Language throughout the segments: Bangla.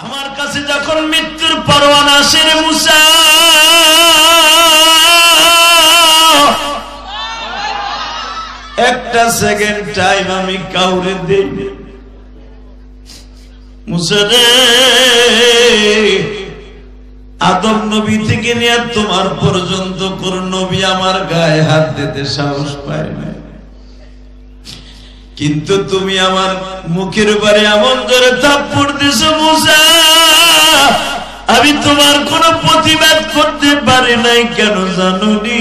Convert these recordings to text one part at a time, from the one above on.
আমার কাছে যখন মৃত্যুর পরোয়ানা আসে রে মুসা, একটা সেকেন্ড টাইম আমি কাউরে দেই না। মুসা রে, আদম নবী থেকে নিয়ে তোমার পর্যন্ত কোন নবী আমার গায়ে হাত দিতে সাহস পায় না, কিন্তু তুমি আমার মুখের উপরে এমন জোরে থাপ্পড় দিছো মুসা, আমি তোমার কোন প্রতিবাদ করতে পারি নাই। কেন জানো নি?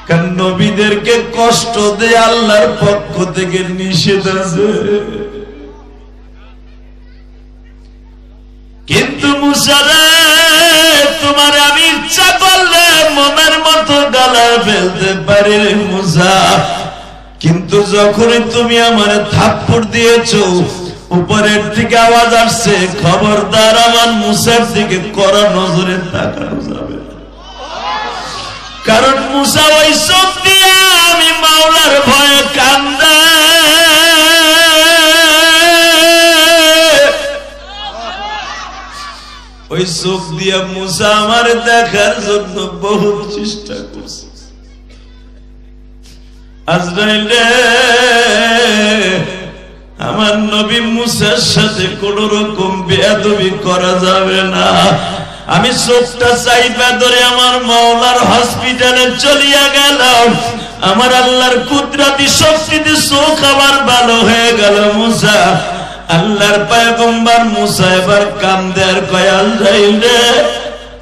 কারণ নবীদেরকে কষ্ট দেয় আল্লাহর পক্ষ থেকে নিষেধ আছে। কিন্তু মুসা রে, তোমার আমি ইচ্ছা করলে মোমের মতো গলায় ফেলতে পারি রে মুসা, কিন্তু যখনই তুমি আমার থাপ্পড় দিয়েছো, উপরের দিকে আওয়াজ আসছে, খবরদার আমার মুসার দিকে কড়া নজরে তাকানো যাবে না। কারণ মুসা ওই চোখ দিয়ে আমি মাওলার ভয়ে কান্দে, ওই চোখ দিয়ে মুসা আমার দেখার জন্য বহুত চেষ্টা করছে। আজরাইল রে, আমার নবী মুসার সাথে কোন রকম বেয়াদবি করা যাবে না। আমি চোখটা চাইবা ধরে আমার মাওলার হসপিটালে চলিয়া গেলাম। আমার আল্লাহর কুদরতি শক্তিতে চোখ আবার ভালো হয়ে গেল মুসা। আল্লাহর পয়গম্বর মুসা এবার কান্দে আর কয়, আজরাইল রে,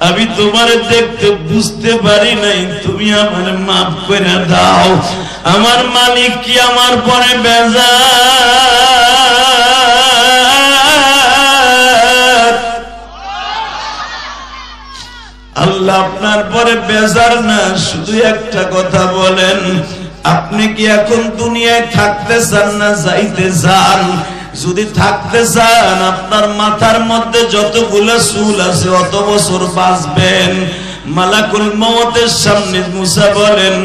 আমি তোমার দেখতে বুঝতে পারি নাই, তুমি আমার মাফ করে দাও। আমার মালিক কি আমার পরে বেজার? আল্লাহ আপনার পরে বেজার না। শুধু একটা কথা বলেন, আপনি কি এখন দুনিয়ায় থাকতে চান না যাইতে চান? যদি থাকতে চান, আপনার মাথার মধ্যে যতগুলো চুল আছে অত বছর বাঁচবেন। মালাকুল মওতের সামনে মুসা বলেন,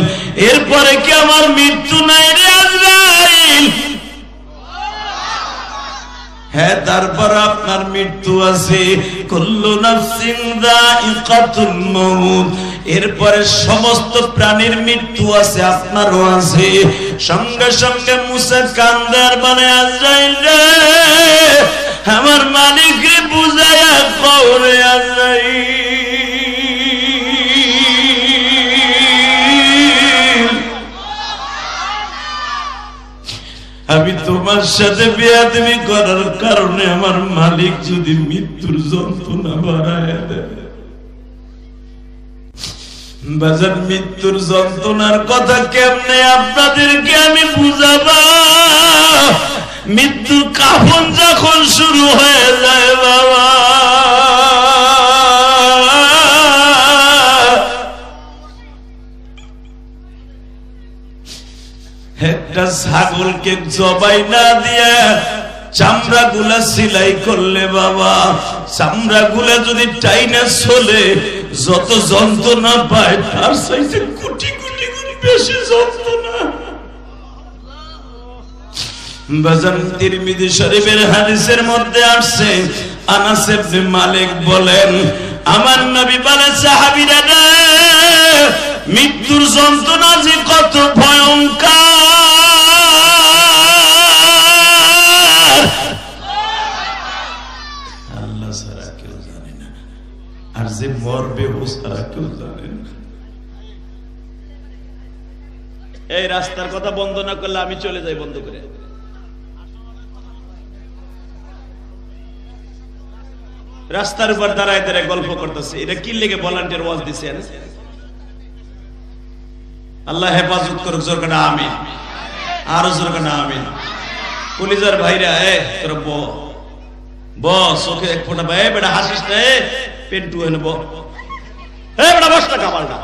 এরপরে কি আমার মৃত্যু নাই রে আজরাইল? হ্যাঁ, তারপর আপনার মৃত্যু আছে। কুল্লু নাফসিন যায়িকাতুল মাউত, এরপরে সমস্ত প্রাণীর মৃত্যু আছে, আপনারও আছে। সঙ্গে সঙ্গে মুসা কান্দার মানে, আজরাইল রে, আমার মালিককে বুঝায়া কওরে আজরাইল, আমি তোমার সাথে বেয়াদবি করার কারণে আমার মালিক যদি মৃত্যুর যন্ত্রণা বাড়ায় দেয়। বাজার মৃত্যুর যন্ত্রণার কথা কেমনে আপনাদেরকে আমি বুঝাবো? মৃত্যুর কাফন যখন শুরু হয়ে যায় বাবা, একটা ছাগলকে জবাই না দিয়ে চামড়া গুলা সিলাই করলে বাবা, চামড়া গুলা যদি টাইনা চলে যত যন্ত্রণা পায় তার চাইতে কোটি কোটি গুণ বেশি যন্ত্রণা। বাজার তিরমিজি শরীফের হাদিসের মধ্যে আসছে, আনাস ইবনে মালিক বলেন, আমার নবী বলে, সাহাবীরা রে, মৃত্যুর যন্ত্রণা যে কত ভয়ঙ্কর আল্লাহ ছাড়া কেউ জানে না, আর যে মরবে ও ছাড়া কেউ জানে না। এই রাস্তার কথা বন্ধ না করলে আমি চলে যাই বন্ধ করে। রাস্তার উপর দাঁড়ায় দাঁড়ায় গল্প করতেছে, এটা কি লেগে ভলান্টিয়ার ওয়াজ দিছেন? আল্লাহ হেফাজত করুক, জোর করে আমিন, আরো জোর করে আমিন। পুলিশের ভাইরা, তোর চোখে এক ফোঁটা ভাই, বেটা হাসিস না, পেন্টু এনে বেটা বস না, কামাল না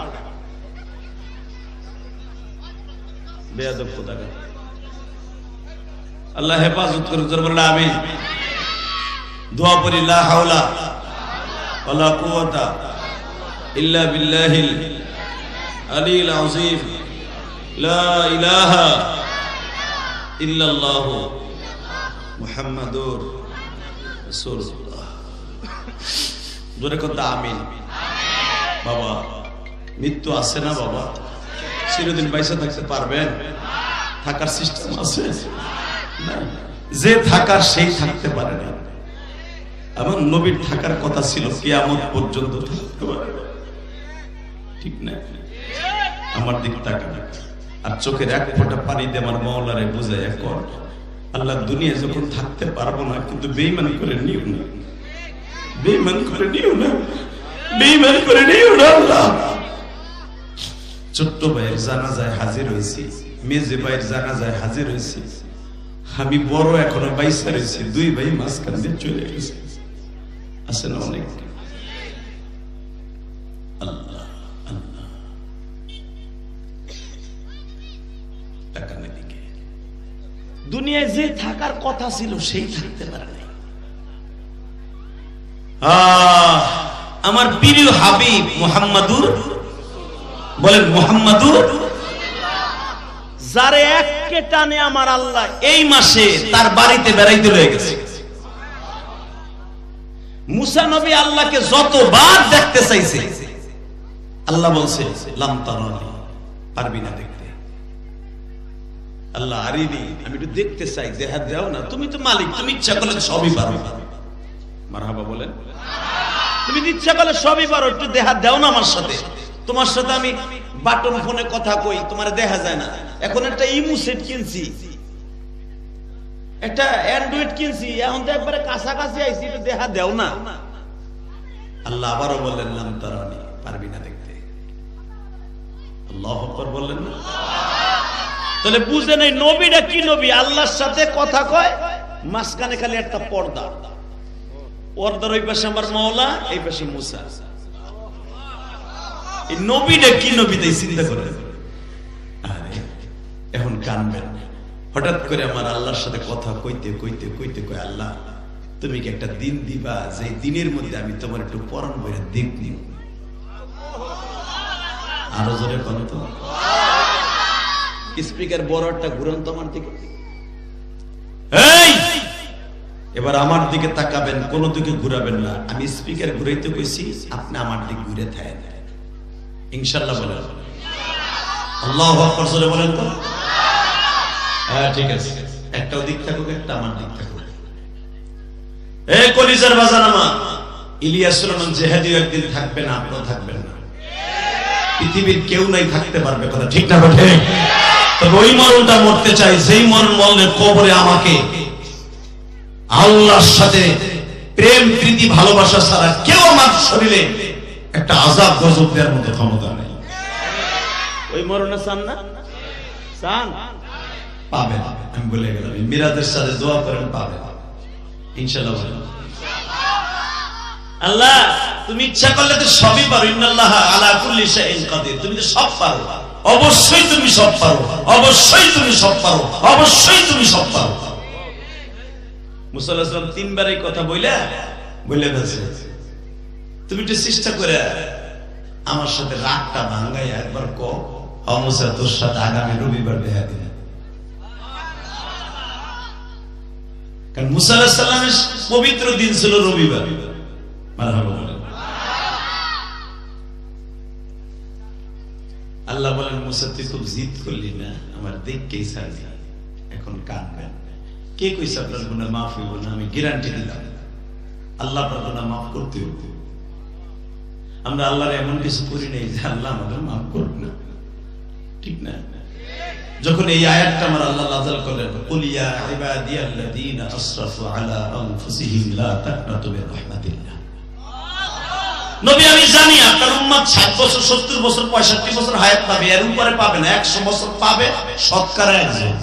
বেয়াদব কোথাকার। আল্লাহ হেফাজত করুক, জোর বলে আমিন। দোয়া পড়ি, লা হাওলা ওয়ালা কুওয়াতা ইল্লা বিল্লাহিল আলিল আযীম, লা ইলাহা ইল্লাল্লাহু মুহাম্মাদুর রাসূলুল্লাহ। জোরে কথা আমিন। বাবা মৃত্যু আছে না বাবা? চিরদিন বাইসা থাকতে পারবেন? থাকার সিস্টেম আছে না? যে থাকার সেই থাকতে পারে না। আমার নবীর থাকার কথা ছিল কিয়ামত পর্যন্ত থাকতে পারে, ঠিক না? আমার দিক তাকান আর চোখের এক ফোঁটা পানি দিয়ে আমার মাওলারে বুঝাইয়া কর, আল্লাহ দুনিয়া যখন থাকতে পারবো না, কিন্তু বেঈমান করে নিও না, বেঈমান করে নিও না, বেঈমান করে নিও না আল্লাহ। ছোট্ট ভাইয়ের জানাজায় হাজির হয়েছি, মেজে ভাইয়ের জানাজায় হাজির হয়েছি, আমি বড় এখনো বাইসা রয়েছি, দুই ভাই মাঝখান দিয়ে চলে গেছে। আছে না অনেক? আল্লাহ আল্লাহ টাকা নেদিকে দুনিয়ায় যে থাকার কথা ছিল সেই থাকতে পারে নাই। আমার প্রিয় হাবিব মুহাম্মাদুর, বলেন মুহাম্মাদুর, যারে একে টানে আমার আল্লাহ এই মাসে তার বাড়িতে বেড়াইতে রয়ে গেছে। মুসা নবী আল্লাহকে যতবার দেখতে চাইছে, আল্লাহ বলছে লাম তারানি, পারবি না দেখতে। আল্লাহ আরিনি, আমি একটু দেখতে চাই, দেখা দাও না, তুমি তো মালিক, তুমি ইচ্ছা করলে সবই পারো। মারহাবা বলেন, তুমি ইচ্ছা করলে সবই পারো, একটু দেখা দাও না আমার সাথে। তোমার সাথে আমি বাটন ফোনে কথা কই, তোমার দেখা যায় না। এখন একটা ইমু সেট কিনছি, একটা অ্যান্ড্রয়েড কিনছি, এখন তো একবারে কাছাকাছি আইছি, একটু দেখা দেও না। আল্লাহ আবারও বললেন লাম তারানি, পারবি না দেখতে। আল্লাহু আকবার বললেন না? তাহলে বুঝে নাই নবীটা কি নবী, আল্লাহর সাথে কথা কয়, মাঝখানে খালি একটা পর্দা, পর্দার ওই পাশে আমার মাওলা, এই পাশে মুসা। এই নবীটা কি নবী তাই চিন্তা করেন। আরে এখন কানবেন, হঠাৎ করে আমার আল্লাহর সাথে কথা কইতে কইতে কইতে কয়, আল্লাহ তুমি কি একটা দিন দিবা যে দিনের মধ্যে আমি তোমার একটু পরাণ বইরে দেখনি? আরো জোরে বলো তো, স্পিকার বড় একটা ঘুরান তো আমার দিকে। এই এবার আমার দিকে তাকাবেন, কোন দিকে ঘুরাবেন না। আমি স্পিকার ঘুরাইতে কইছি, আপনি আমার দিকে ঘুরে থাকেন ইনশাআল্লাহ বলেন। আল্লাহু আকবার জোরে বলেন তো। হ্যাঁ ঠিক আছে, একটা দিক থাকুক, একটা আমার দিক থাকুক। এই কলিজার বাজার আমার ইলিয়াসুর রহমান জেহাদি একদিন থাকবে না, আপনিও থাকবেন না, পৃথিবীর কেউ নাই থাকতে পারবে, কথা ঠিক না বটে? তবে ওই মরণটা মরতে চাই, যেই মরণ মরলে কবরে আমাকে আল্লাহর সাথে প্রেম প্রীতি ভালোবাসা ছাড়া কেউ আমার শরীরে একটা আযাব গজব দেওয়ার মতো ক্ষমতা নেই। ওই মরণে চান না? চান? পাবেন, আমি বলে গেলাম। মিরাজের সাথে দোয়া করেন, পাবেন ইনশাআল্লাহ। আল্লাহ তুমি ইচ্ছা করলে তো সবই পারো, ইন্নাল্লাহা আলা কুল্লি শাইইন কাদির, তুমি তো সব পারো, অবশ্যই তুমি সব পারো, অবশ্যই তুমি সব পারো, অবশ্যই তুমি সব পারো। মুসা আলাইহিস সালাম তিনবার এই কথা বলে গেছে, তুমি একটু চেষ্টা করে আমার সাথে রাগটা ভাঙাই একবার কও, মুসা তোর সাথে আগামী রবিবার দেখা দিন। কারণ মুসা আলাইহিস সালামের পবিত্র দিন ছিল রবিবার। মারহাবা বলেন। আল্লাহ বলেন মুসা তুই খুব জিদ করলি না, আমার দেখকেই ছাড়লি, এখন কাঁদবেন। কে কইছে আপনার গুনাহ মাফ হইব না? আমি গ্যারান্টি দিলাম আল্লাহ আপনার গুনাহ মাফ করতে হবে। আমরা আল্লাহর এমন কিছু করি নাই যে আল্লাহ আমাদের মাফ করবে না, ঠিক না? যখন এই আয়াতটা আমার আল্লাহ নাযিল করলেন, কুল ইয়া ইবাদিয়াল্লাযীনা আসরাফু আলা আনফুসিহিম লা তাকনাতু মির রাহমাতিল্লাহ। নবী আমি জানি আপনার উম্মত 60 বছর 70 বছর 65 বছর হায়াত পাবে, এর উপরে পাবে না, 100 বছর পাবে শতকরা একজন।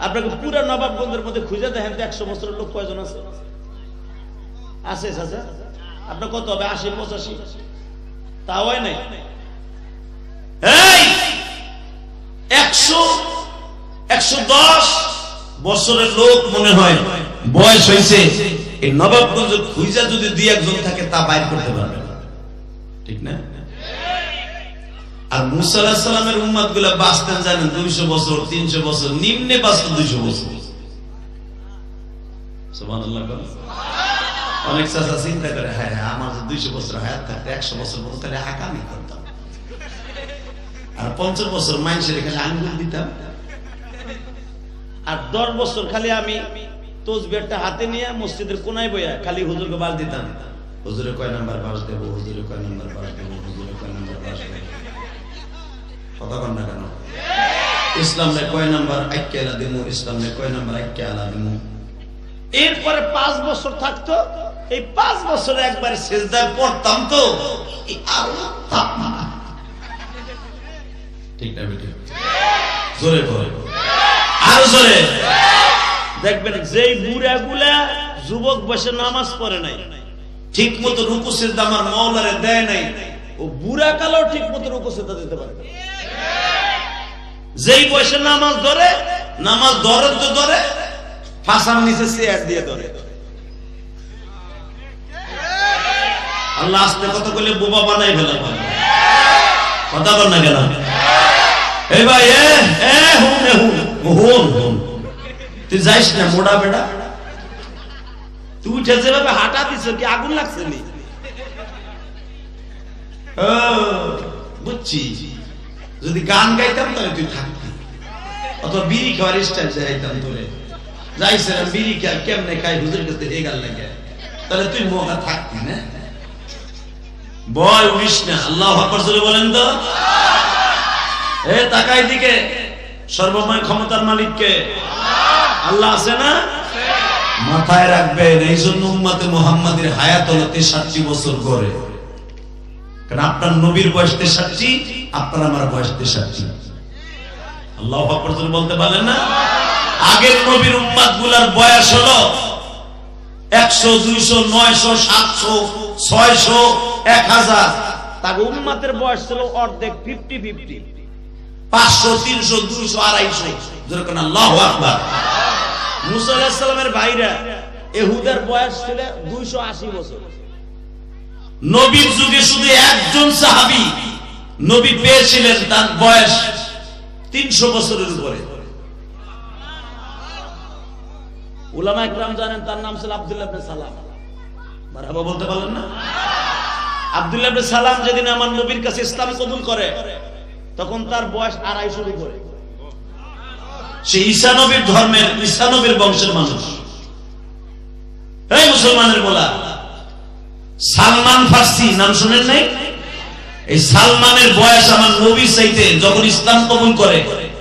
আপনাকে পুরো নবাবগঞ্জের মধ্যে খুঁজে দেখেন তো 100 বছরের লোক কয়জন আছে? আছে চাচা? আপনার কত হবে? 80 85? তাও হয় নাই। এই 100 110 বছরের লোক মনে হয় বয়স হয়েছে, এই নবাবগঞ্জ খুঁজা যদি দুই একজন থাকে তা বাইর করতে পারবে না, ঠিক না? আর মুসা আলাইহিস সালামের উম্মতগুলো বাঁচতেন জানেন 200 বছর 300 বছর, নিম্নে বাঁচত 200 বছর। সুবহানাল্লাহ। অনেক চাচা চিন্তা করে, হ্যাঁ আমার 200 বছর হায়াত থাকতে 100 বছর মতো তাহলে হাকামি করতাম, আর 50 বছর মানুষের এখানে আঙ্গুল দিতাম, আর 10 বছর খালি আমি তসবিহটা হাতে নিয়ে মসজিদের কোনায় বইয়া খালি হুজুরকে বাস দিতাম, হুজুরে কয় নাম্বার বাস দেবো, হুজুরে কয় নাম্বার বাস দেবো, হুজুরে কয় নাম্বার বাস দেবো। কথা কন না কেন? ইসলামে কয় নাম্বার আইক্যালা দেবো, ইসলামে কয় নাম্বার আইক্যালা দেবো। এরপরে 5 বছর থাকতো, এই 5 বছরে একবার সিজদায় পড়তাম তো ঠিক না বেটি? জোরে করে আর জোরে দেখবেন, যেই বুড়াগুলা যুবক বসে নামাজ পড়ে নাই, ঠিক মতো রুকু সিজদা আমার মাওলারে দেয় নাই, ও বুড়া কালেও ঠিক মতো রুকু সিজদা দিতে পারে। যেই বসে নামাজ ধরে, নামাজ ধরে তো ধরে, ফাঁসার নিচে চেয়ার দিয়ে ধরে। আল্লাহ আস্তে কথা বলে বোবা বানাই ফেলা, কথা বল না কেন? এই ভাই তুই যাইস না মোড়া বেটা, তুই উঠে যেভাবে হাঁটা দিছ কি আগুন লাগছে নি? বুঝছি, যদি গান গাইতাম তাহলে তুই থাকতি, অথবা বিড়ি খাওয়ার স্টাইল যাইতাম তোরে, যাইছিলাম বিড়ি কেমনে খাই হুজুর কাছে এই গাল লাগে, তাহলে তুই মোকা থাকতি না। বয় উড়িস না, আল্লাহু আকবার জোরে বলেন তো। এ তাকাই দিকে, সর্বময় ক্ষমতার মালিককে আল্লাহ আছে না? মাথায় রাখবেন, এই জন্য উম্মতে মুহাম্মাদের হায়াত হলো 63 বছর করে, কারণ আপনার নবীর বয়স 63, আপনার আমার বয়স 63। আল্লাহু আকবার জোরে বলতে পারেন না? আগের নবীর উম্মতগুলোর বয়স হলো 100, 200, 900, 700, 600, 1000। তার উম্মতের বয়স ছিল অর্ধেক, 50-50, 500, 300, 200, 250। যেরকম আল্লাহু আকবার। মুসা আলাইহিস সালামের ভাইরা ইহুদার বয়স ছিল 280 বছর। নবীর যুগে শুধু একজন সাহাবী নবী পেয়েছিলেন, তার বয়স 300 বছরের উপরে। উলামা ইকরাম জানেন তার নাম ছিল আব্দুল্লাহ ইবনে সালাম। মারহাবা বলতে পারলেন না? আব্দুল্লাহ ইবনে সালাম যেদিন আমার নবীর কাছে ইসলাম কবুল করে, তখন তার বয়স 250 উপরে। সে ঈসা নবীর ধর্মের, ঈসা নবীর বংশের মানুষ। এই মুসলমানের বলা সালমান ফার্সি নাম শুনেন নাই? এই সালমানের বয়স আমার নবীর চাইতে যখন ইসলাম কবুল করে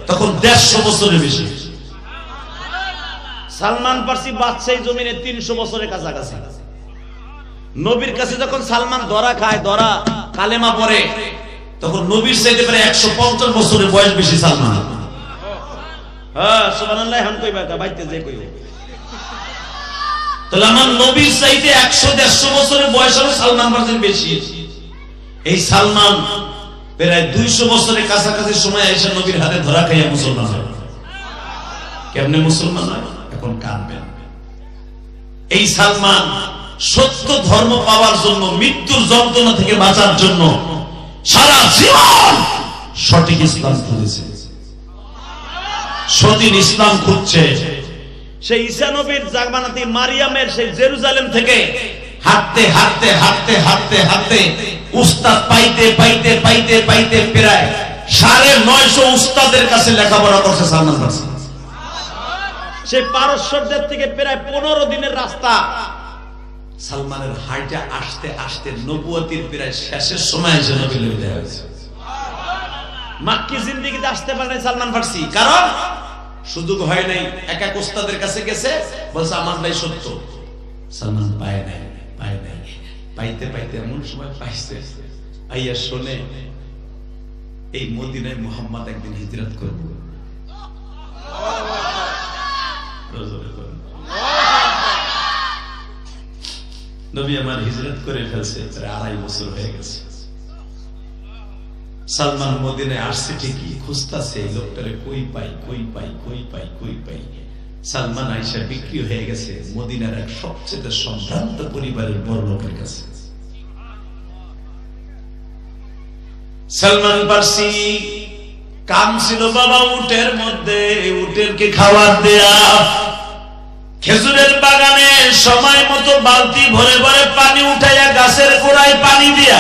তখন 150 বছরের বেশি। সালমান ফার্সি বাদশাহী জমিনে 300 বছরের কাছাকাছি। নবীর কাছে যখন সালমান ধরা খায়, ধরা কালেমা পড়ে, তখন নবীর চাইতে প্রায় 150 বছরের বয়স বেশি সালমান। হ্যাঁ সুবহানাল্লাহ। এখন কইবা বাইতে যে কইও, তাহলে আমার নবীর চাইতে 100-150 বছরের বয়স হলো সালমান ফার্সির বেশি। এই সালমান প্রায় 200 বছরের কাছাকাছি সময় এসে নবীর হাতে ধরা খাইয়া মুসলমান হয়। কেমনে মুসলমান হয়? এখন কাঁদবেন। এই সালমান সত্য ধর্ম পাওয়ার জন্য, মৃত্যুর যন্ত্রণা থেকে বাঁচার জন্য সারা জীবন সঠিক ইসলাম খুঁজেছে, সঠিক ইসলাম খুঁজছে। সেই ঈসা নবীর জামানাতে মারিয়ামের সেই জেরুজালেম থেকে হাঁটতে হাঁটতে হাঁটতে হাঁটতে হাঁটতে উস্তাদ পাইতে পাইতে পাইতে পাইতে প্রায় 950 উস্তাদের কাছে লেখাপড়া করছে সালমান ফার্সি। সেই পারস্যদের থেকে প্রায় 15 দিনের রাস্তা সালমানের হাইটা আসতে আসতে নবুয়তির প্রায় শেষের সময় এসে নবী দেয়া হয়েছে। মাক্কি জিন্দেগিতে আসতে পারে নাই সালমান ফার্সি, কারণ সুযোগ হয় নাই। এক এক উস্তাদের কাছে গেছে, বলছে আমার ভাই সত্য। সালমান পায় নাই, পায় নাই, পাইতে পাইতে এমন সময় পাইছে, আইয়া শোনে এই মদিনায় মুহাম্মদ একদিন হিজরত করবে। নবী আমার হিজরত করে ফেলছে, 2.5 বছর হয়ে গেছে। সালমান মদিনায় আসছে ঠিকই, খুঁজতাছে এই লোকটারে কই পাই কই পাই কই পাই কই পাই। সালমান আয়েশা বিক্রি হয়ে গেছে মদিনার এক সবচেয়ে সম্ভ্রান্ত পরিবারের বড় লোকের কাছে। সালমান ফার্সি কাম ছিল বাবা উটের মধ্যে, উটেরকে খাবার দেয়া, খেজুরের বাগানে সময় মতো বালতি ভরে ভরে পানি উঠাইয়া গাছের গোড়ায় পানি দিয়া।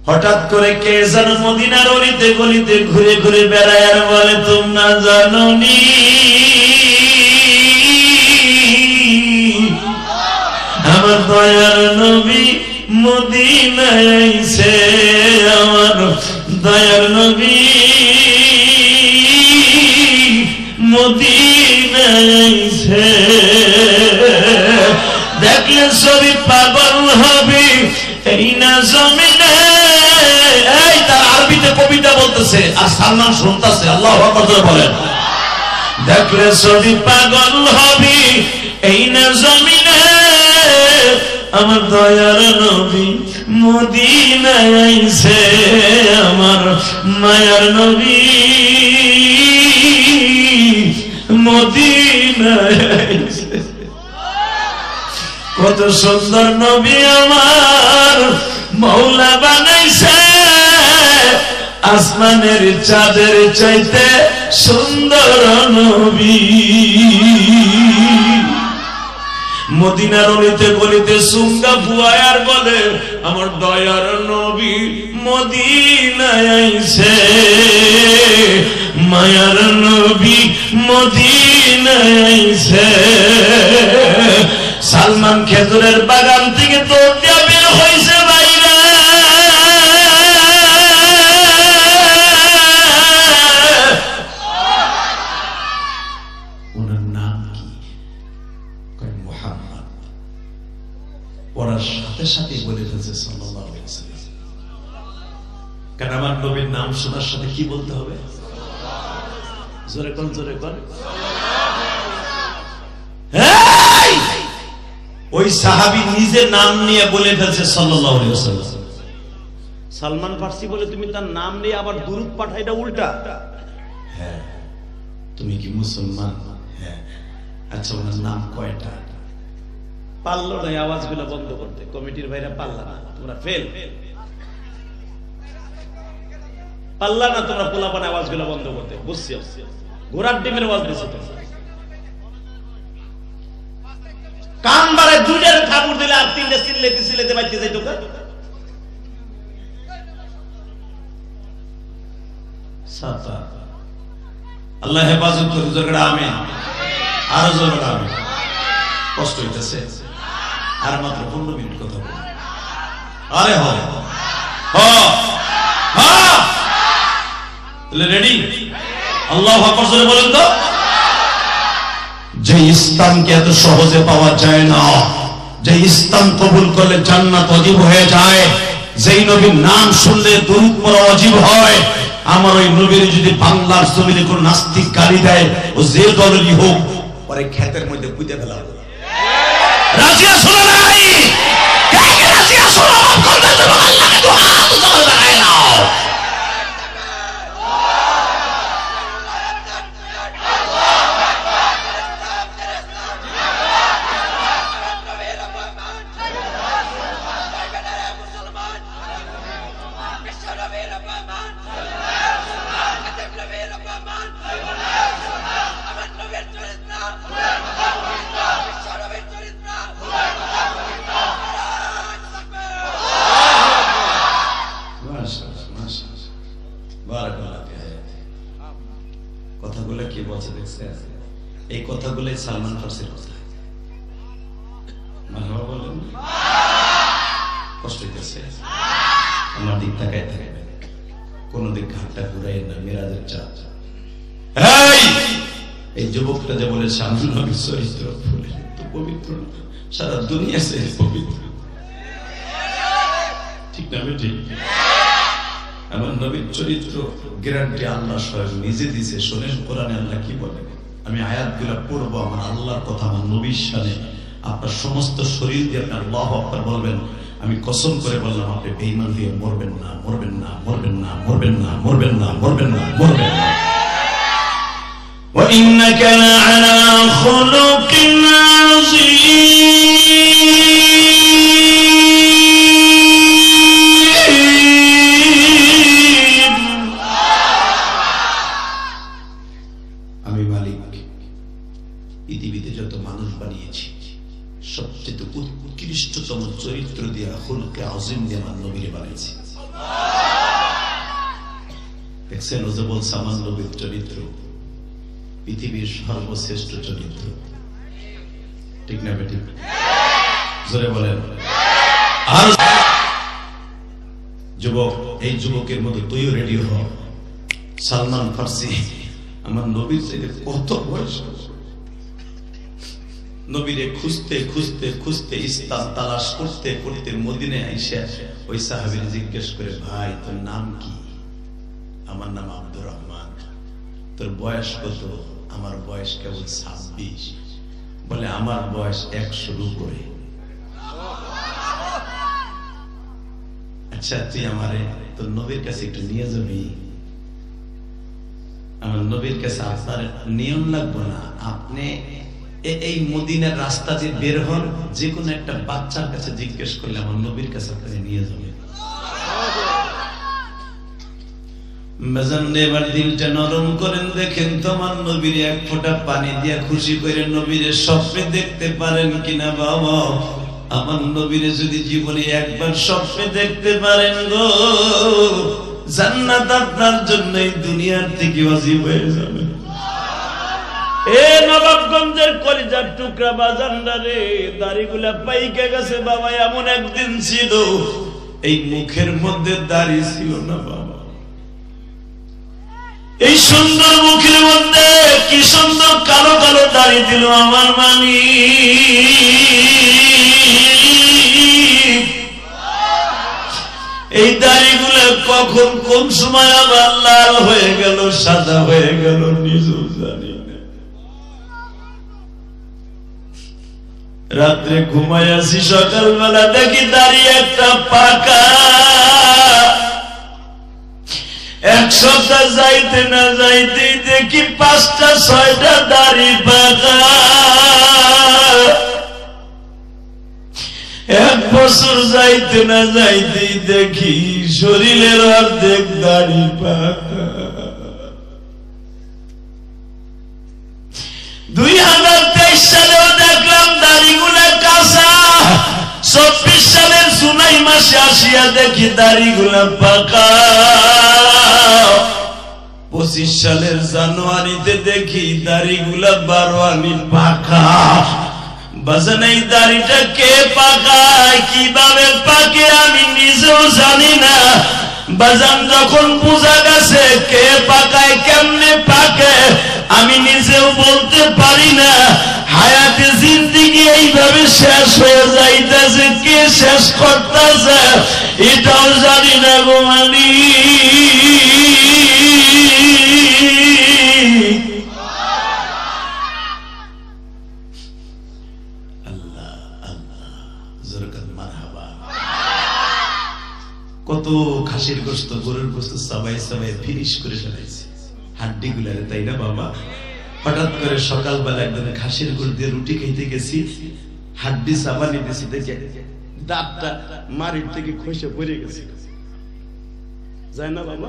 হঠাৎ করে কে যেন মদিনার অলিতে গলিতে ঘুরে ঘুরে বেড়ায় আর বলে, তোমরা জানোনি আমার দয়ার নবী মদিনায় আইছে, আমার দয়ার নবী মদিনায় আইছে। দেখলে ছবি পাগল হবে এই না জমিনে। এই তার আরবিতে কবিতা বলতেছে আর সালমান শুনতেছে। আল্লাহু আকবার বলেন। দেখলে ছবি পাগল হবে এই না জমিনে, আমার দয়ার নবী মদিনায় আইছে, আমার মায়ার নবী মদিনায় আইছে। কত সুন্দর নবী আমার মৌলা বানাইছে, আসমানের চাঁদের চাইতে সুন্দর নবী। মদিনার অলিতে গলিতে সুঙ্গা ফুয়ায় আর বলে, আমার দয়ার নবী মদিনায় আইছে, মায়ার নবী মদিনায় আইছে। সালমান খেজুরের বাগান থেকে দৌড় দিয়া বের হইছে বাইরে। ওনার নাম কি? মুহাম্মদ। ওনার সাথে সাথে বলে ফেলছে সাল্লাল্লাহু আলাইহি ওয়াসাল্লাম। কারণ আমার নবীর নাম শোনার সাথে কি বলতে হবে? জোরে কোন, জোরে কোন। ওই সাহাবী নিজে নাম নিয়ে বলে ফেলছে সাল্লাল্লাহু আলাইহি ওয়াসাল্লাম। সালমান ফার্সি বলে তুমি তার নাম নিয়ে আবার দুরূদ পাঠাইটা উল্টা। হ্যাঁ, তুমি কি মুসলমান? হ্যাঁ। আচ্ছা, ওনার নাম কয়টা? পারলো না আওয়াজগুলো বন্ধ করতে, কমিটির ভাইরা পারলা না, তোমরা ফেল। পারলা না তোমরা পোলাপান আওয়াজগুলো বন্ধ করতে, বুঝছি। ঘোড়ার ডিমের আওয়াজ দিচ্ছে তোমরা। কান বাড়ায় দুইটার ঠাকুর দিলে আর তিনটা সিলেতে সিলেতে বাইতে যাইতো। আল্লাহ হেফাজত করে, জোরে আমিন। আরো জোরে আমিন। কষ্ট হইতেছে, আর মাত্র 15 মিনিট কথা বলবো। আরে হয় রেডি? আল্লাহু আকবার জোরে বলেন তো। যে ইসলামকে এত সহজে পাওয়া যায় না, যে ইসলাম কবুল করলে জান্নাত ওয়াজিব হয়ে যায়, যেই নবীর নাম শুনলে দুরূদ পড়া ওয়াজিব হয়, আমার ওই নবীর যদি বাংলার জমিনে কোন নাস্তিক গালি দেয়, ও যে দলেরই হোক, পরে ক্ষেতের মধ্যে পুঁতে ফেলা হবে। রাজি আছো না নাই? কে কে রাজি আছো? আল্লাহকে দোয়া তো বানায় নাও। কথাগুলো কি বলছে দেখছেন? এই কথাগুলো সালমান ফার্সির কথা। কষ্ট হইতেছে, আমার দিক তাকায় থাকবে, কোন দিক ঘাটটা ঘুরাই না। মিরাজের চাঁদ এই যুবকটা যে বলেছে আমার নবীর চরিত্র ফুলের তো পবিত্র, সারা দুনিয়া সে পবিত্র, ঠিক না? ঠিক। আমার নবীর চরিত্র গ্যারান্টি আল্লাহ স্বয়ং নিজে দিছে। শোনেন কোরআনে আল্লাহ কি বলে। আমি আয়াতগুলো পড়বো, আমার আল্লাহর কথা, আমার নবীর শানে। আপনার সমস্ত শরীর দিয়ে আপনি আল্লাহু আকবার বলবেন। আমি কসম করে বললাম, আপনি বেঈমান দিয়ে মরবেন না, মরবেন না, মরবেন না, মরবেন না, মরবেন না, মরবেন না, মরবেন না। ওয়া ইন্নাকা লা'আলা খুলুকিন আযীম। আমি মালিক পৃথিবীতে যত মানুষ বানিয়েছি সবচেয়ে উৎকৃষ্টতম চরিত্র দিয়া খুলকে আযীম দিয়ে আমার নবীরে বানিয়েছি। দেখছেন ও যে বলছে আমার নবীর চরিত্র পৃথিবীর সর্বশ্রেষ্ঠ চরিত্র, ঠিক না বেঠিক? জোরে বলেন। আর যুবক, এই যুবকের মতো তুইও রেডি হ। সালমান ফার্সি আমার নবীর থেকে কত বয়স, নবীরে খুঁজতে খুঁজতে খুঁজতে ইসলাম তালাশ করতে করতে মদিনায় আইসা ওই সাহাবীর জিজ্ঞেস করে, ভাই তোর নাম কি? আমার নাম আব্দুর রহমান। তোর বয়স কত? আমার বয়স কেবল 26। বলে আমার বয়স 100 উপরে। আচ্ছা তুই আমারে তোর নবীর কাছে একটু নিয়ে যাবি? আমার নবীর কাছে আপনার নিয়ম লাগবে না, আপনি এই মদিনার রাস্তা দিয়ে বের হন, যে কোনো একটা বাচ্চার কাছে জিজ্ঞেস করলে আমার নবীর কাছে আপনাকে নিয়ে যাবে। এবার দিলটা নরম করেন, দেখেন তোমার নবীর এক ফোঁটা পানি দিয়া খুশি করে নবীরে স্বপ্নে দেখতে পারেন কিনা বাবা। আমার নবীরে যদি জীবনে একবার স্বপ্নে দেখতে পারেন গো, জান্নাত আপনার জন্য এই দুনিয়ার থেকে ওয়াজিব হয়ে যাবে। এ নবাবগঞ্জের কলিজার টুকরা বাজানরা রে, দাড়িগুলা পাইকে গেছে বাবা। এমন একদিন ছিল এই মুখের মধ্যে দাড়ি ছিল না বাবা। এই সুন্দর মুখের মধ্যে কি সুন্দর কালো কালো দাড়ি দিল আমার মানি। এই দাড়িগুলো কখন কোন সময় আবার লাল হয়ে গেল, সাদা হয়ে গেল, নিজেও জানি না। রাত্রে ঘুমায় আসি, সকালবেলা দেখি দাড়ি একটা পাকা। এক সপ্তাহ যাইতে না যাইতে দেখি 5টা 6টা দাড়ি পাকা। 1 বছর যাইতে না যাইতেই দেখি শরীরের অর্ধেক দাড়ি পাকা। 2023 সালেও দেখলাম দাড়িগুলা কাঁচা। 24 সালের জুলাই মাসে আসিয়া দেখি দাড়িগুলা পাকা। 25 সালের জানুয়ারিতে দেখি দাড়িগুলা 12 আনি পাকা। বাজান এই দাড়িটা কে পাকায়, কিভাবে পাকে আমি নিজেও জানি না। বাজান যখন বোঝা গেছে কে পাকায়, কেমনে পাকে, আমি নিজেও বলতে পারি না। হায়াতে জিন্দেগি এইভাবে শেষ হয়ে যাইতেছে, কে শেষ করতেছে এটাও জানি না গো মানি। কত খাসির গোস্ত, গরুর গোস্ত সবাই সবাই ফিনিশ করে ফেলাইছে হাড্ডি গুলারে, তাই না বাবা? হঠাৎ করে সকালবেলা একদিন খাসির গোস্ত দিয়ে রুটি খাইতে গেছি, হাড্ডি সাবানি দিয়েছি, দেখে দাঁতটা মারির থেকে খসে পড়ে গেছে। যায় না বাবা?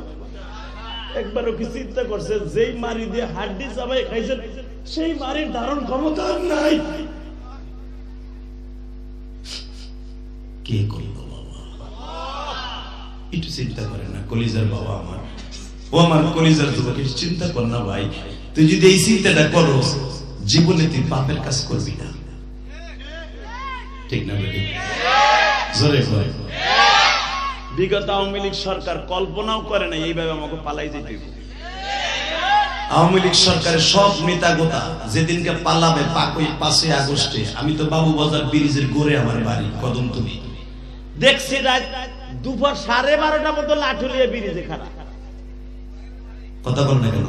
একবারও কি চিন্তা করছে যেই মারি দিয়ে হাড্ডি চাবাই খাইছেন সেই মারির ধারণ ক্ষমতা নাই? কে করলো বাবা? একটু চিন্তা করে না কলিজার বাবা আমার, ও আমার কলিজার যুবক, চিন্তা কর না ভাই। তুই যদি এই চিন্তাটা করো জীবনে তুই পাপের কাজ করবি না, ঠিক না বেটি? জোরে করে। বিগত আওয়ামী লীগ সরকার কল্পনাও করে না এইভাবে আমাকে পালাই যেতে। আওয়ামী লীগ সরকারের সব নেতা গোতা যেদিনকে পালাবে 5ই আগস্টে, আমি তো বাবু বাজার ব্রিজের গোড়ে আমার বাড়ি কদমতলী, দেখছি রাত দুপুর 12:30 মতো লাঠুলিয়ে ব্রিজে খারাপ। কথা বল না কেন?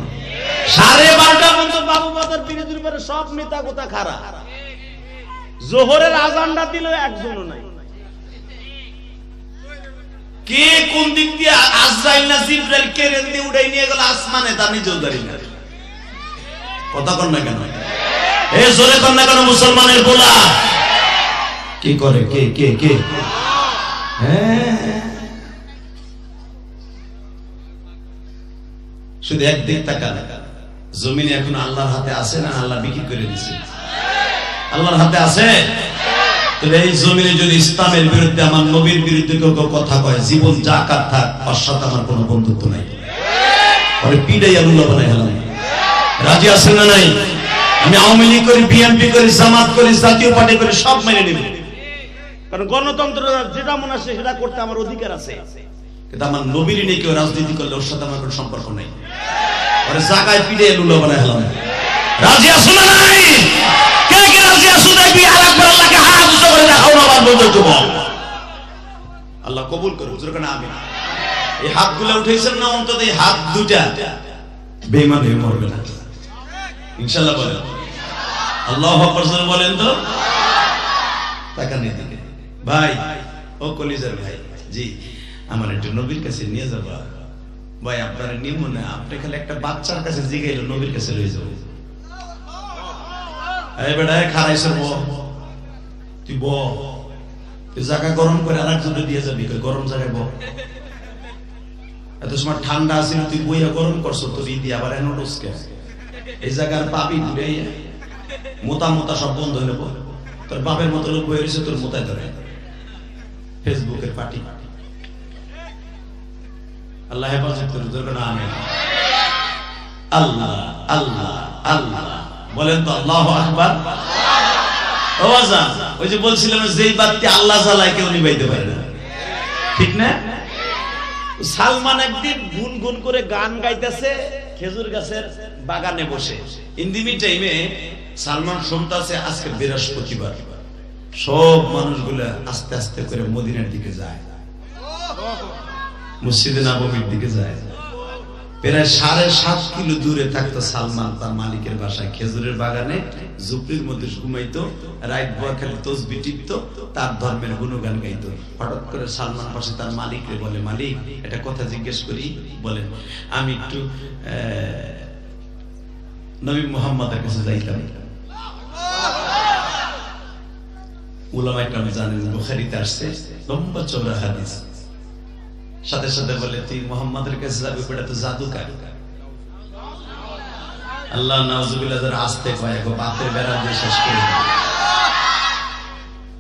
12:30 মতো বাবু বাজার ব্রিজের উপরে সব নেতা গোতা খারাপ। জোহরের আজানটা দিল একজনও নাই। কে কোন দিক দিয়ে আজরাইল না জিবরাইল কেড়ে দিয়ে উড়াই নিয়ে গেল আসমানে, তা আমি জোরদারি না। কথা কর না কেন? এ জোরে কর না কেন? মুসলমানের বলা কি করে? কে কে কে? হ্যাঁ, শুধু একদিক তাকা, জমিনে এখন আল্লাহর হাতে আছে না আল্লাহ বিক্রি করে দিয়েছে? আল্লাহর হাতে আছে। তাহলে এই জমিনে যদি ইসলামের বিরুদ্ধে, আমার নবীর বিরুদ্ধে কেউ কথা কয়, জীবন জাকাত থাক, ওর সাথে আমার কোনো বন্ধুত্ব নাই। পরে পিড়াইয়া লুলা বানাই হলাম। রাজি আছেন না নাই? আমি আওয়ামী লীগ করি, বিএনপি করি, জামাত করি, জাতীয় পার্টি করি, সব মেনে নেব, কারণ গণতন্ত্র যেটা মনে আসে সেটা করতে আমার অধিকার আছে। কিন্তু আমার নবীর নিয়ে কেউ রাজনীতি করলে ওর সাথে আমার কোনো সম্পর্ক নেই। পরে জায়গায় পিড়াইয়া লুলা বানাই হলাম। রাজি আছো না নাই? কে কে রাজি আছো? দেখবি আরেকবার আল্লাহকে হাত উঁচু করে দেখাও না, আমার বন্ধু তো বল। আল্লাহ কবুল করুক, হুজুর কেন আমিন। এই হাতগুলো উঠেছেন না, অন্তত এই হাত দুটা বেঈমান হয়ে মরবে না ইনশাআল্লাহ। বলেন আল্লাহু আকবার বলেন তো। তাকান এদিকে ভাই, ও কলিজার ভাই, জি আমার একটু নবীর কাছে নিয়ে যাবা। ভাই আপনারা নিব না, আপনি খালি একটা বাচ্চার কাছে জিগাইলো নবীর কাছে লয়ে যাবো। এই বেটা খারাইছ ব, তুই ব, তুই জায়গা গরম করে আরেকজনকে দিয়ে যাবি, গরম জায়গায় ব। এত সময় ঠান্ডা আছিল, তুই বইয়া গরম করছো, তোর ইদি আবার এনে ডুসকে এই জায়গার পাবি ঘুরে মোতা মোতা সব বন্ধ হয়ে নেব। তোর বাপের মতো লোক বয়ে রয়েছে, তোর মোতায় ধরে ফেসবুকের পার্টি। আল্লাহ হেফাজত করুন, তোর কোনো আমিন। আল্লাহ আল্লাহ আল্লাহ বলেন তো আল্লাহু আকবার। ও আজান, ওই যে বলছিলাম যেই বাতি আল্লাহ জ্বালায় কেউ নিভাইতে পারে না, ঠিক না? সালমান একদিন গুনগুন করে গান গাইতেছে খেজুর গাছের বাগানে বসে। ইন দি মিন টাইমে সালমান শুনতেছে আজকে বৃহস্পতিবার, সব মানুষগুলো আস্তে আস্তে করে মদিনার দিকে যায়, মসজিদে নববীর দিকে যায়। প্রায় 7.5 কিলো দূরে থাকতো সালমান তার মালিকের বাসায়, খেজুরের বাগানে ঝুপড়ির মধ্যে ঘুমাইতো, রাত ভর খালি তসবিহ টিপতো, তার ধর্মের গুণগান গাইতো। হঠাৎ করে সালমান পাশে তার মালিককে বলে, মালিক একটা কথা জিজ্ঞেস করি, বলেন। আমি একটু নবী মুহাম্মদের কাছে যাইতাম। উলামায়ে কেরাম জানেন, বুখারীতে আসছে, লম্বা চওড়া হাদিস। সাথে সাথে বলে, তুই মুহাম্মাদের কাছে যাবি, এটা তো জাদুকার। আল্লাহ নাউজুবিল্লাহ, যারা আসতে কয় গো বাতের বেড়া দিয়ে শেষ করে দেবে।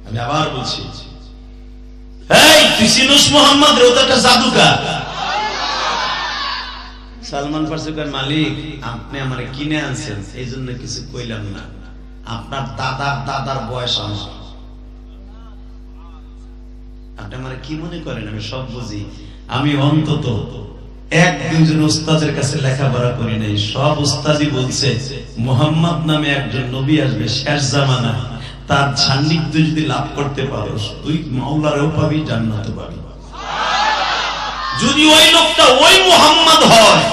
আমি আবার বলছি, এই তুই চিনিস মুহাম্মাদের, ও তো একটা জাদুকার। সালমান ফারসি কয়, মালিক আপনি আমারে কিনে আনছেন, এই জন্য কিছু কইলাম না, আপনার দাদার দাদার বয়স আমার। আপনি আমারে কি মনে করেন আমি সব বুঝি? আমি অন্তত 1-2 উস্তাদের কাছে লেখাপড়া করি নাই, সব উস্তাদই বলছে মুহাম্মদ নামে একজন নবী আসবে শেষ জামানায়, তার সান্নিধ্য যদি লাভ করতে পারো তুই মাওলারেও পাবি, জান্নাতও পাবি। যদি ওই লোকটা ওই মুহাম্মদ হয়,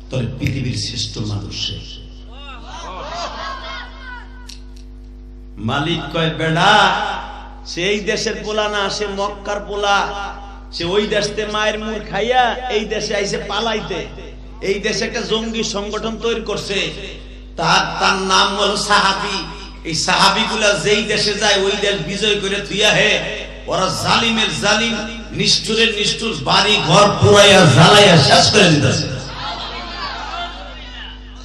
তাহলে পৃথিবীর শ্রেষ্ঠ মানুষ। মালিক কয়, বেড়া সেই দেশের পোলা না, সে মক্কার পোলা, সে ওই দেশে মায়ের মুড় খাইয়া এই দেশে আইসে পালাইতে। এই দেশে একটা জঙ্গি সংগঠন তৈরি করছে, তার নাম হলো সাহাবী। এই সাহাবীগুলা যেই দেশে যায় ওই দেশ বিজয় করে তুইয়া হে, ওরা জালিমের জালিম, নিষ্ঠুরের নিষ্ঠুর, বাড়ি ঘর পুরাইয়া জ্বালাইয়া শেষ করে দিতেছে।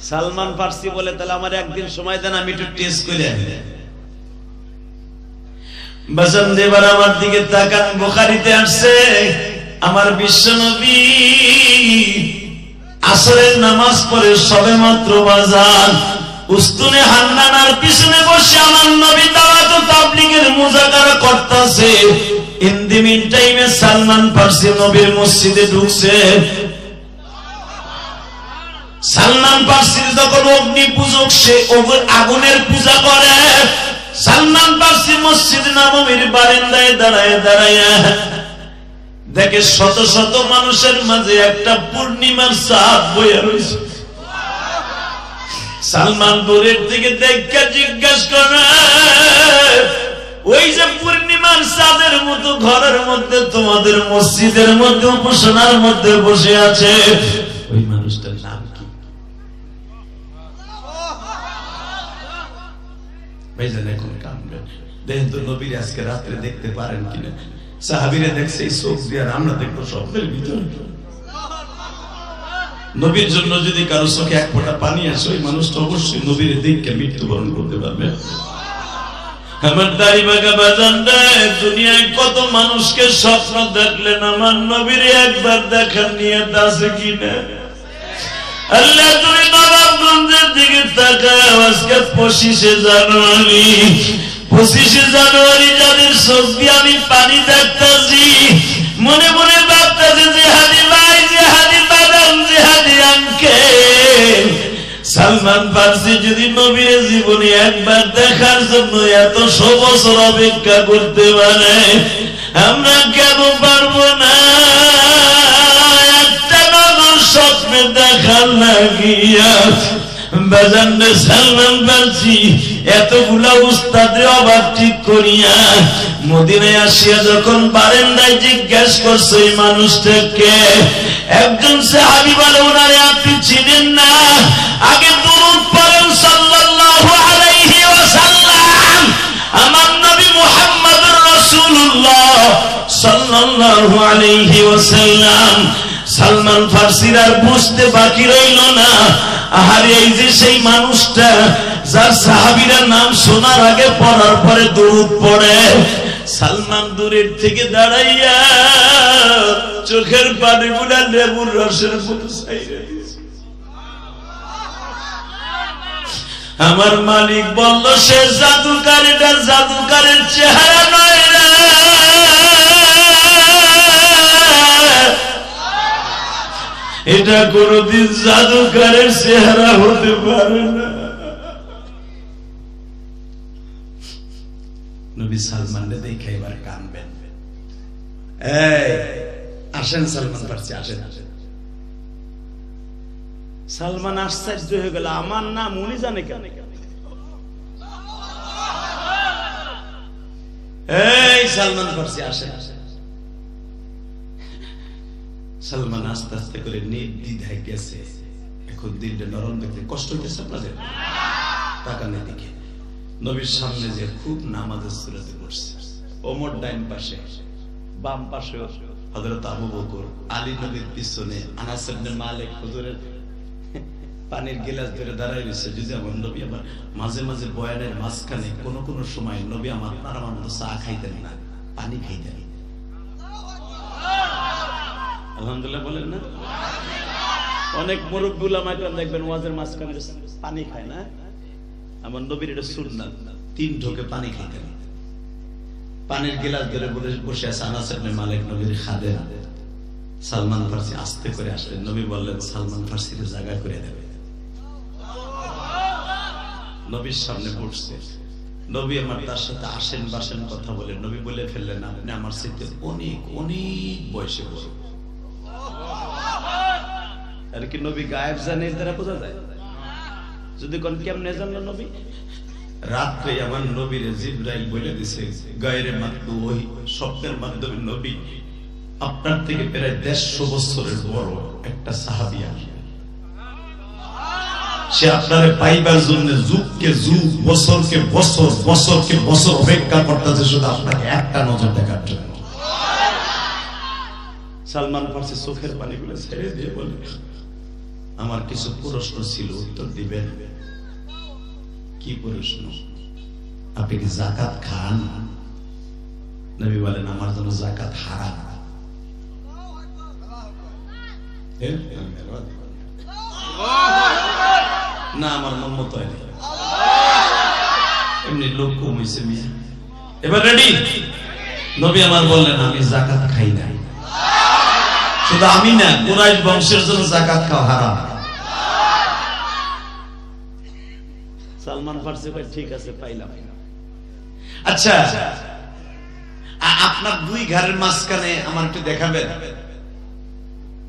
সালমান ফারসি বলে, তাহলে আমার একদিন সময় দেন, আমি একটু টেস্ট করে আনি। বাজান দেবার আমার দিকে তাকান, বুখারীতে আসছে, আমার বিশ্বনবী আসরের নামাজ পড়ে সবেমাত্র বাজান উস্তুনে হান্নানার পিছনে বসে আমার নবী দাওয়াত ও তাবলীগের মুযাকারা করতেছে। ইন দি মিন টাইমে সালমান ফারসি নবীর মসজিদে ঢুকছে। সালমান ফারসি যখন অগ্নি পূজক, সে আগুনের পূজা করে। সালমান ফারসি মসজিদ নববীর বারান্দায় দাঁড়ায় দাঁড়ায় দেখে শত শত মানুষের মাঝে একটা পূর্ণিমার চাঁদ বইয়া রয়েছে। সালমান দূরের থেকে দেখে জিজ্ঞাসা করে, ওই যে পূর্ণিমার চাঁদের মতো ঘরের মধ্যে তোমাদের মসজিদের মধ্যে উপাসনার মধ্যে বসে আছে, ওই মানুষটার নাম কি? ভাইজান এখন কামড়ে দেখেন তো নবীর আজকে রাত্রে দেখতে পারেন কিনা। সাহাবীরা দেখছে এই চোখ দিয়ে, আর আমরা দেখবো স্বপ্নের ভিতরে। নবীর জন্য যদি কারো চোখে এক ফোঁটা পানি আসে ওই মানুষটা অবশ্যই নবীর দিককে মৃত্যুবরণ করতে পারবে। আমার দাড়ি বাঁকা বাজান দেয়, দুনিয়ায় কত মানুষকে স্বপ্ন দেখলেন, আমার নবীর একবার দেখার নিয়ত আছে কিনা? আল্লাহ তুমি নবাবগঞ্জের দিকে তাকাও, আজকে 25শে জানুয়ারি যাদের চোখ দিয়ে আমি পানি দেখতেছি, মনে মনে ভাবতেছে জিহাদি ভাই, জিহাদি বাদাম, জিহাদি আঙ্কেল সালমান ফারসি যদি নবীর জীবনে একবার দেখার জন্য এত 100 বছর অপেক্ষা করতে পারে, আমরা কেন পারবো না? একটা নজর স্বপ্নে দেখার লাগিয়া বাজানে সালমান ফারসি এতগুলা উস্তাদের অভাব ঠিক করিয়া মদিনায় আসিয়া যখন বারান্দায় জিজ্ঞেস করছে এই মানুষটাকে, একজন সাহাবী বলে ওনারে আপনি চিনেন না? আগে দুরূদ পড়েন সাল্লাল্লাহু আলাইহি ওয়াসাল্লাম, আমার নবী মুহাম্মদুর রাসূলুল্লাহ সাল্লাল্লাহু আলাইহি ওয়াসাল্লাম। সালমান ফারসির আর বুঝতে বাকি রইল না, আহারে এই যে সেই মানুষটা যার সাহাবীরা নাম শোনার আগে পড়ার পরে দুরূদ পড়ে। সালমান দূরের থেকে দাঁড়াইয়া চোখের পানিগুলা লেবুর রসের মতো ছাইড়া দিয়েছে। আমার মালিক বলল সে জাদুকার, এটা জাদুকারের চেহারা নয় রে, এটা কোনদিন জাদুকারের চেহারা হতে পারে না। নবী সালমানকে দেখে এবার কানবেন। এই আসেন সালমান ফারসি, আসেন। সালমান আশ্চর্য হয়ে গেল, আমার নাম উনি জানে কেন? এই সালমান ফারসি আসেন। সালমান আস্তে আস্তে করে নির্দ্বিধায় গেছে। এখন দিলটা নরম দেখতে কষ্ট হইতেছে আপনাদের? তাকানে দিকে নবীর সামনে যে খুব নামাজের সুরাতে পড়ছে, ওমর ডাইন পাশে, বাম পাশে হযরত আবু বকর, আলী নবীর পিছনে আনাস ইবনে মালিক হুজুরের পানির গিলাস ধরে দাঁড়ায় রয়েছে। যদি আমার নবী আমার মাঝে মাঝে বয়ানের মাঝখানে কোন কোন সময় নবী আমার মতো চা খাইতেন না, পানি খাইতেন। আলহামদুলিল্লাহ বলেন না? অনেক মুরব্বি উলামা একরাম দেখবেন ওয়াজের মাঝখানে পানি খায় না। আমার নবীর এটা সুন্নাত, 3 ঢোকে পানি খাইতেন। পানির গিলাস ধরে বসে আছে আনাস ইবনে মালিক নবীর খাদেম। সালমান ফারসি আস্তে করে আসলেন। নবী বললেন সালমান ফারসিকে জায়গা করে দেবে। নবীর সামনে বসছে। নবী আমার তার সাথে আসেন বাসেন কথা বলে নবী বলে ফেললেন আপনি আমার চাইতে অনেক অনেক বয়সে বড়। আর কি নবী গায়েব জানে এর দ্বারা বোঝা যায়? যদি কোন কেমনে জানলো নবী? রাতে আমার নবীর জিবরাইল বলে দিছে গায়রে মাতলু ওই স্বপ্নের মাধ্যমে নবী আপনার থেকে প্রায় 150 বছরের বড় একটা সাহাবী আসবে। সে আপনারে পাইবার জন্য যুগকে যুগ, বছরকে বছর, বছরকে বছর অপেক্ষা করতেছে শুধু আপনাকে একটা নজর দেখার জন্য। সালমান ফারসি চোখের পানিগুলো ছেড়ে দিয়ে বলে আমার কিছু প্রশ্ন ছিল, উত্তর দিবেন? কি প্রশ্ন? আপনি কি যাকাত খান? নবী বলেন আমার জন্য যাকাত হারাম। না আমার মন মতো হয়নি, এমনি লোক কম হয়েছে মিয়া। এবার রেডি? নবী আমার বললেন আমি যাকাত খাই না। শুধু আমি না, কুরাইশ বংশের জন্য যাকাত খাওয়া হারাম। সালমান ফারসি ভাই ঠিক আছে পাইলাম। আচ্ছা আপনার 2 ঘরের মাঝখানে আমার একটু দেখাবেন?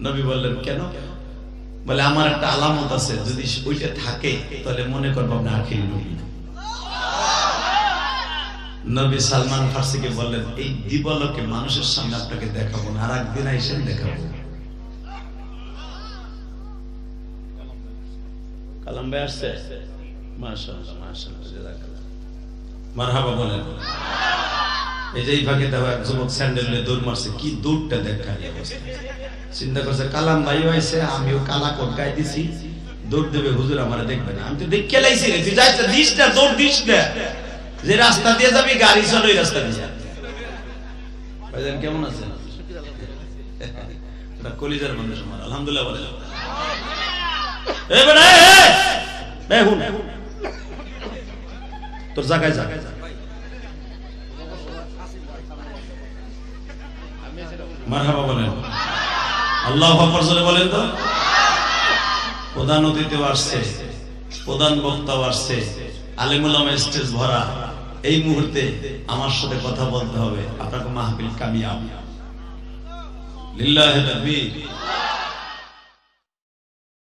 নবী বললেন কেন? বলে আমার একটা আলামত আছে, যদি ওইটা থাকে তাহলে মনে করবো আপনি আখিরি নবী। নবী সালমান ফারসিকে বললেন এই দিবালোকে মানুষের সামনে আপনাকে দেখাবো না, আর একদিন আইসেন দেখাবো। কালাম ভাই আসছে? মাশাআল্লাহ মাশাআল্লাহ, জাযাকাল্লাহ, মারহাবা বলেন। এই যে এই ভাগে দেখো এক যুবক স্যান্ডেল নিয়ে দৌড় মারছে, কি দৌড়টা দেখা চিন্তা করছে কালাম ভাই হয়েছে, আমিও কালা কোট গায়ে দিছি, দৌড় দেবে হুজুর আমার দেখবে না। আমি তো দেখে লাইছি রে, তুই যাইতে দিস না, দৌড় দিস না, যে রাস্তা দিয়ে যাবি গাড়ি চলো ওই রাস্তা দিয়ে। ভাইজান কেমন আছেন? কলিজার মানুষ আমার, আলহামদুলিল্লাহ বলে তোর জায়গায় জায়গায় মারহাবা বলেন, আল্লাহু আকবার জোরে বলেন তো। প্রধান অতিথি আসছে, প্রধান বক্তা আসছে, আলেম উলামা স্টেজ ভরা। এই মুহূর্তে আমার সাথে কথা বলতে হবে, আপনাকে মাহফিল কামিয়াব লিল্লাহি তাকবীর।